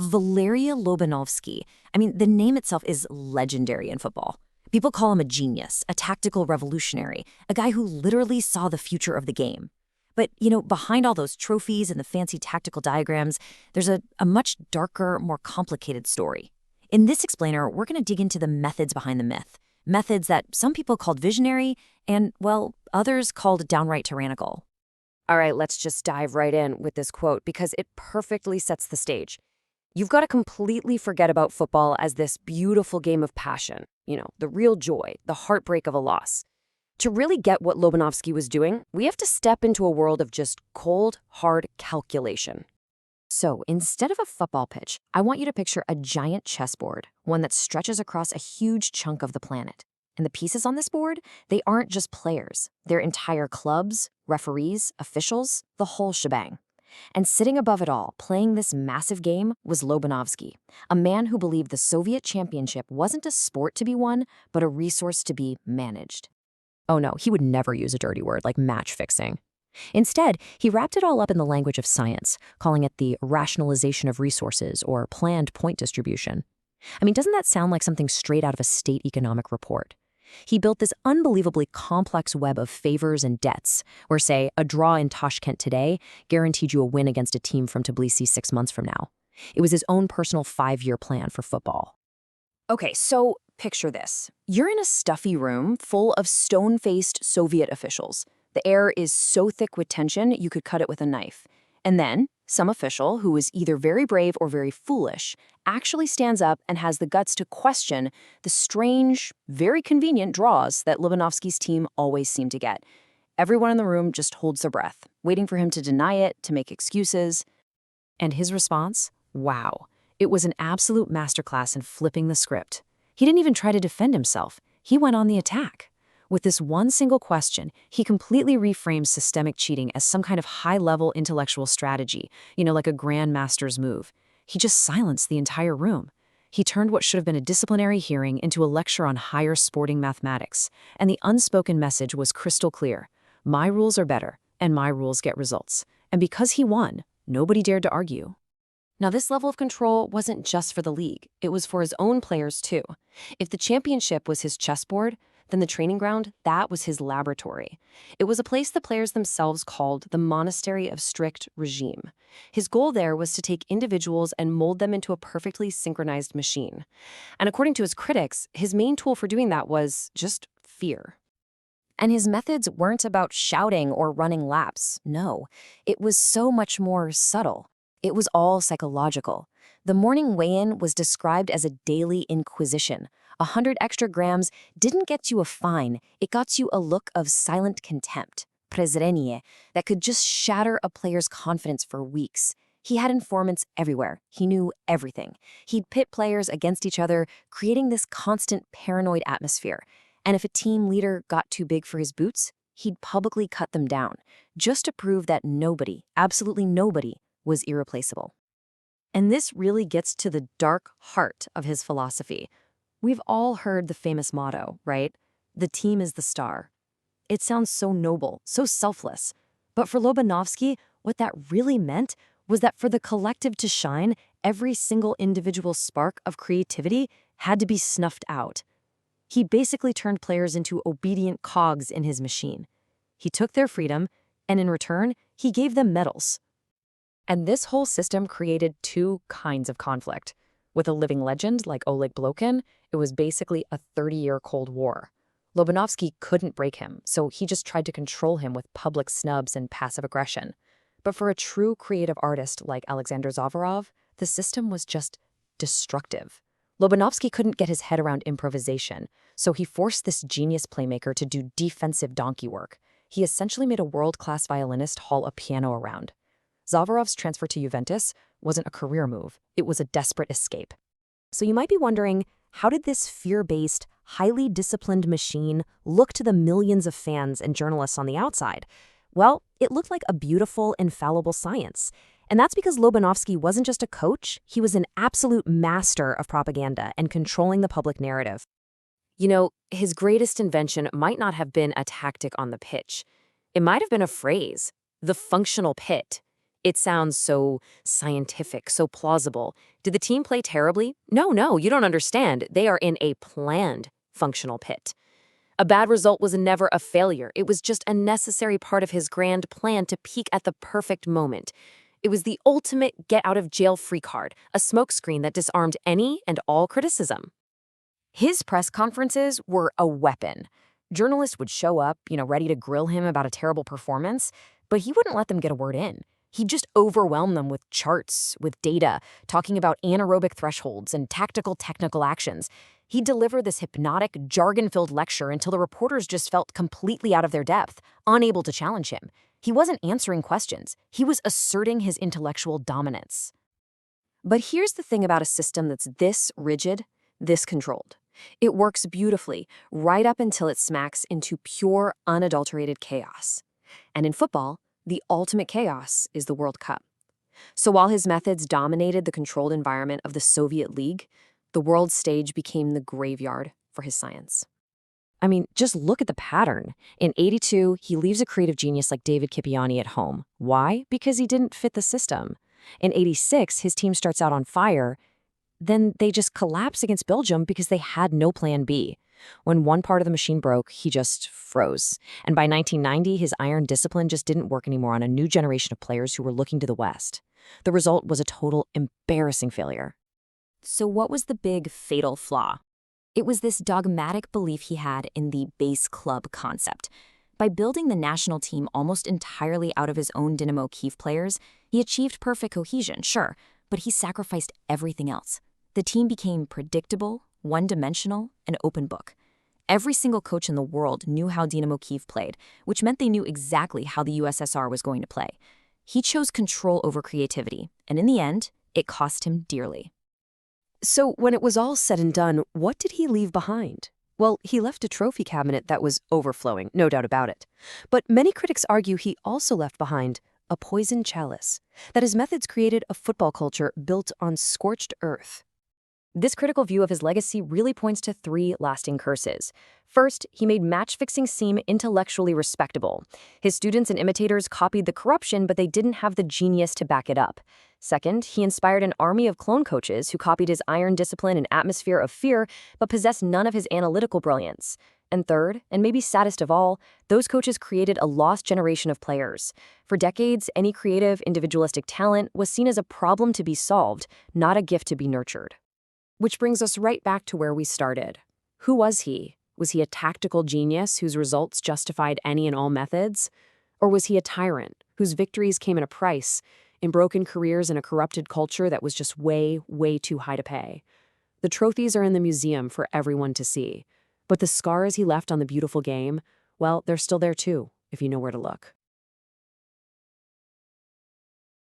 Valeria Lobanovsky. I mean, the name itself is legendary in football. People call him a genius, a tactical revolutionary, a guy who literally saw the future of the game. But, behind all those trophies and the fancy tactical diagrams, there's a much darker, more complicated story. In this explainer, we're going to dig into the methods behind the myth. Methods that some people called visionary and, well, others called downright tyrannical. All right, let's just dive right in with this quote because it perfectly sets the stage. You've got to completely forget about football as this beautiful game of passion, the real joy, the heartbreak of a loss. To really get what Lobanovsky was doing, we have to step into a world of just cold, hard calculation. So instead of a football pitch, I want you to picture a giant chessboard, one that stretches across a huge chunk of the planet. And the pieces on this board, they aren't just players. They're entire clubs, referees, officials, the whole shebang. And sitting above it all, playing this massive game, was Lobanovsky, a man who believed the Soviet championship wasn't a sport to be won, but a resource to be managed. Oh no, he would never use a dirty word like match fixing. Instead, he wrapped it all up in the language of science, calling it the rationalization of resources or planned point distribution. I mean, doesn't that sound like something straight out of a state economic report? He built this unbelievably complex web of favors and debts, where, say, a draw in Tashkent today guaranteed you a win against a team from Tbilisi 6 months from now. It was his own personal 5-year plan for football. Okay, so picture this. You're in a stuffy room full of stone-faced Soviet officials. The air is so thick with tension you could cut it with a knife. And then, some official, who is either very brave or very foolish, actually stands up and has the guts to question the strange, very convenient draws that Lobanovsky's team always seem to get. Everyone in the room just holds their breath, waiting for him to deny it, to make excuses. And his response? Wow. It was an absolute masterclass in flipping the script. He didn't even try to defend himself. He went on the attack. With this one single question, he completely reframes systemic cheating as some kind of high-level intellectual strategy, like a grandmaster's move. He just silenced the entire room. He turned what should have been a disciplinary hearing into a lecture on higher sporting mathematics, and the unspoken message was crystal clear. My rules are better, and my rules get results. And because he won, nobody dared to argue. Now, this level of control wasn't just for the league. It was for his own players, too. If the championship was his chessboard, then the training ground, that was his laboratory. It was a place the players themselves called the monastery of strict regime. His goal there was to take individuals and mold them into a perfectly synchronized machine. And according to his critics, his main tool for doing that was just fear. And his methods weren't about shouting or running laps. No, it was so much more subtle. It was all psychological. The morning weigh-in was described as a daily inquisition. 100 extra grams didn't get you a fine, it got you a look of silent contempt, презрение, that could just shatter a player's confidence for weeks. He had informants everywhere. He knew everything. He'd pit players against each other, creating this constant paranoid atmosphere. And if a team leader got too big for his boots, he'd publicly cut them down, just to prove that nobody, absolutely nobody, was irreplaceable. And this really gets to the dark heart of his philosophy. We've all heard the famous motto, right? The team is the star. It sounds so noble, so selfless. But for Lobanovsky, what that really meant was that for the collective to shine, every single individual spark of creativity had to be snuffed out. He basically turned players into obedient cogs in his machine. He took their freedom, and in return, he gave them medals. And this whole system created two kinds of conflict. With a living legend like Oleg Blokhin, it was basically a 30-year Cold War. Lobanovsky couldn't break him, so he just tried to control him with public snubs and passive aggression. But for a true creative artist like Alexander Zavarov, the system was just destructive. Lobanovsky couldn't get his head around improvisation, so he forced this genius playmaker to do defensive donkey work. He essentially made a world-class violinist haul a piano around. Zavarov's transfer to Juventus wasn't a career move, it was a desperate escape. So you might be wondering, how did this fear-based, highly disciplined machine look to the millions of fans and journalists on the outside? Well, it looked like a beautiful, infallible science. And that's because Lobanovsky wasn't just a coach, he was an absolute master of propaganda and controlling the public narrative. His greatest invention might not have been a tactic on the pitch. It might have been a phrase, the functional pit. It sounds so scientific, so plausible. Did the team play terribly? No, you don't understand. They are in a planned functional pit. A bad result was never a failure. It was just a necessary part of his grand plan to peak at the perfect moment. It was the ultimate get-out-of-jail-free card, a smokescreen that disarmed any and all criticism. His press conferences were a weapon. Journalists would show up, ready to grill him about a terrible performance, but he wouldn't let them get a word in. He'd just overwhelm them with charts, with data, talking about anaerobic thresholds and tactical technical actions. He'd deliver this hypnotic, jargon-filled lecture until the reporters just felt completely out of their depth, unable to challenge him. He wasn't answering questions. He was asserting his intellectual dominance. But here's the thing about a system that's this rigid, this controlled. It works beautifully, right up until it smacks into pure, unadulterated chaos. And in football, the ultimate chaos is the World Cup. So while his methods dominated the controlled environment of the Soviet League, the world stage became the graveyard for his science. I mean, just look at the pattern. In '82, he leaves a creative genius like David Kipiani at home. Why? Because he didn't fit the system. In '86, his team starts out on fire. Then they just collapse against Belgium because they had no plan B. When one part of the machine broke, he just froze. And by 1990, his iron discipline just didn't work anymore on a new generation of players who were looking to the West. The result was a total embarrassing failure. So what was the big fatal flaw? It was this dogmatic belief he had in the base club concept. By building the national team almost entirely out of his own Dynamo Kyiv players, he achieved perfect cohesion, sure, but he sacrificed everything else. The team became predictable, one-dimensional, and open book. Every single coach in the world knew how Dynamo Kyiv played, which meant they knew exactly how the USSR was going to play. He chose control over creativity, and in the end, it cost him dearly. So when it was all said and done, what did he leave behind? Well, he left a trophy cabinet that was overflowing, no doubt about it. But many critics argue he also left behind a poisoned chalice, that his methods created a football culture built on scorched earth. This critical view of his legacy really points to three lasting curses. First, he made match-fixing seem intellectually respectable. His students and imitators copied the corruption, but they didn't have the genius to back it up. Second, he inspired an army of clone coaches who copied his iron discipline and atmosphere of fear, but possessed none of his analytical brilliance. And third, and maybe saddest of all, those coaches created a lost generation of players. For decades, any creative, individualistic talent was seen as a problem to be solved, not a gift to be nurtured. Which brings us right back to where we started. Who was he? Was he a tactical genius whose results justified any and all methods? Or was he a tyrant whose victories came at a price, in broken careers and a corrupted culture that was just way, way too high to pay? The trophies are in the museum for everyone to see. But the scars he left on the beautiful game, well, they're still there too, if you know where to look.